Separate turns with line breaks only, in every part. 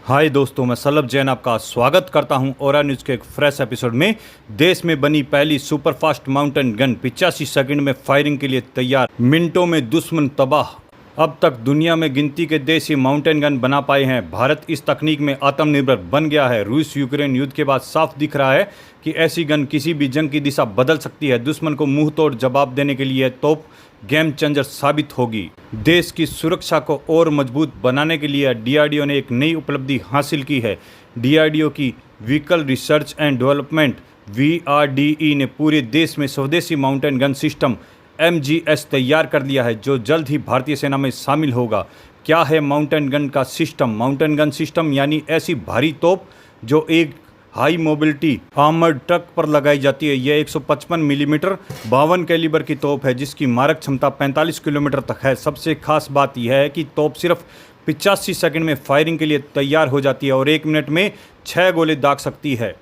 हाय दोस्तों, मैं सलभ जैन आपका स्वागत करता हूं ओरा न्यूज़ के एक फ्रेश एपिसोड में। देश में बनी पहली सुपरफास्ट माउंटेन गन 85 सेकंड में फायरिंग के लिए तैयार, मिनटों में दुश्मन तबाह। अब तक दुनिया में गिनती के देश ही माउंटेन गन बना पाए हैं। भारत इस तकनीक में आत्मनिर्भर बन गया है। रूस यूक्रेन युद्ध के बाद साफ दिख रहा है कि ऐसी गन किसी भी जंग की दिशा बदल सकती है। दुश्मन को मुंह तोड़ जवाब देने के लिए तोप गेम चेंजर साबित होगी। देश की सुरक्षा को और मजबूत बनाने के लिए डीआरडीओ ने एक नई उपलब्धि हासिल की है। डीआरडीओ की vehicle research and development VRDE ने पूरे देश में स्वदेशी माउंटेन गन सिस्टम MGS तैयार कर लिया है, जो जल्द ही भारतीय सेना में शामिल होगा। क्या है माउंटेन गन का सिस्टम? माउंटेन गन सिस्टम यानी ऐसी भारी तोप जो एक हाई मोबिलिटी आर्मर्ड ट्रक पर लगाई जाती है। यह 155 मिलीमीटर 52 कैलिबर की तोप है, जिसकी मारक क्षमता 45 किलोमीटर तक है। सबसे खास बात यह है कि तोप सिर्फ 85 सेकंड में फायरिंग के लिए तैयार हो जाती है और 1 मिनट में 6 गोले दाग सकती है।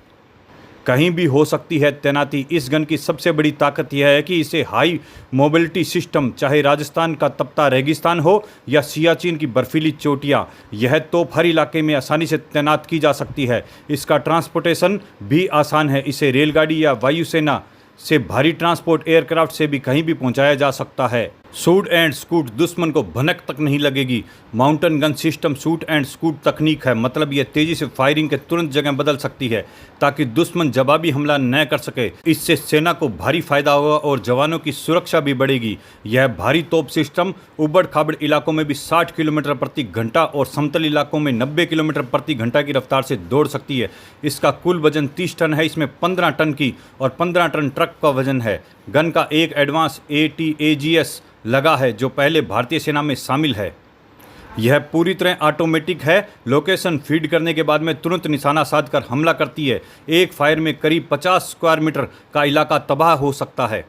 कहीं भी हो सकती है तैनाती। इस गन की सबसे बड़ी ताकत यह है कि इसे हाई मोबिलिटी सिस्टम, चाहे राजस्थान का तपता रेगिस्तान हो या सियाचिन की बर्फीली चोटियां, यह तोप हर इलाके में आसानी से तैनात की जा सकती है। इसका ट्रांसपोर्टेशन भी आसान है। इसे रेलगाड़ी या वायुसेना से भारी ट्रांसपोर्ट एयरक्राफ्ट से भी कहीं भी पहुंचाया जा सकता है। शूट एंड स्कूट, दुश्मन को भनक तक नहीं लगेगी। Mountain gun system shoot and scoot तकनीक है, मतलब यह तेजी से फायरिंग के तुरंत जगह बदल सकती है ताकि दुश्मन जवाबी हमला न कर सके। इससे सेना को भारी फायदा होगा और जवानों की सुरक्षा भी बढ़ेगी। यह भारी तोप सिस्टम उबड़ खाबड़ इलाकों में भी 60 किलोमीटर प्रति घंटा और समतल इलाकों में 90 किलोमीटर प्रति घंटा की रफ्तार से दौड़ सकती है। इसका कुल वजन 30 टन है। इसमें 15 टन की और 15 टन ट्रक का वजन है। गन का एक एडवांस ATAGS लगा है, जो पहले भारतीय सेना में शामिल है। यह पूरी तरह ऑटोमेटिक है। लोकेशन फीड करने के बाद में तुरंत निशाना साधकर हमला करती है। एक फायर में करीब 50 स्क्वायर मीटर का इलाका तबाह हो सकता है।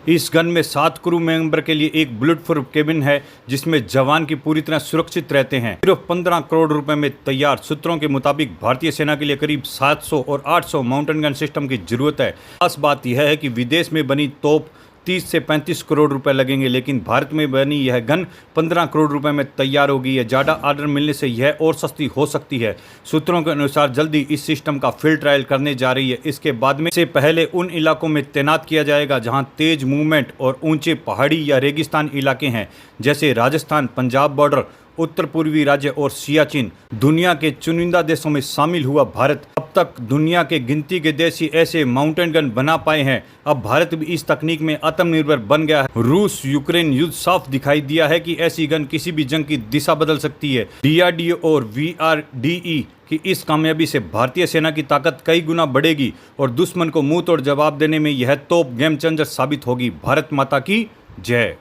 इस गन में 7 क्रू मेंबर के लिए एक बुलेट प्रूफ केबिन है, जिसमें जवान की पूरी तरह सुरक्षित रहते हैं। सिर्फ 15 करोड़ रुपए में तैयार। सूत्रों के मुताबिक भारतीय सेना के लिए करीब 700 और 800 माउंटेन गन सिस्टम की जरूरत है। खास बात यह है कि विदेश में बनी तोप 30 से 35 करोड़ रुपए लगेंगे, लेकिन भारत में बनी यह गन 15 करोड़ रुपए में तैयार होगी। यह ज़्यादा ऑर्डर मिलने से यह और सस्ती हो सकती है। सूत्रों के अनुसार जल्दी इस सिस्टम का फील्ड ट्रायल करने जा रही है। इसके बाद में से पहले उन इलाकों में तैनात किया जाएगा जहां तेज मूवमेंट और ऊंचे पहाड़ी या रेगिस्तान इलाके हैं, जैसे राजस्थान, पंजाब बॉर्डर, उत्तर पूर्वी राज्य और सियाचिन। दुनिया के चुनिंदा देशों में शामिल हुआ भारत। अब तक दुनिया के गिनती के देश ही ऐसे माउंटेन गन बना पाए हैं। अब भारत भी इस तकनीक में आत्मनिर्भर बन गया है। रूस यूक्रेन युद्ध साफ दिखाई दिया है कि ऐसी गन किसी भी जंग की दिशा बदल सकती है। DRDO और VRDE की इस कामयाबी से भारतीय सेना की ताकत कई गुना बढ़ेगी और दुश्मन को मुंह तोड़ जवाब देने में यह तोप गेम चेंजर साबित होगी। भारत माता की जय।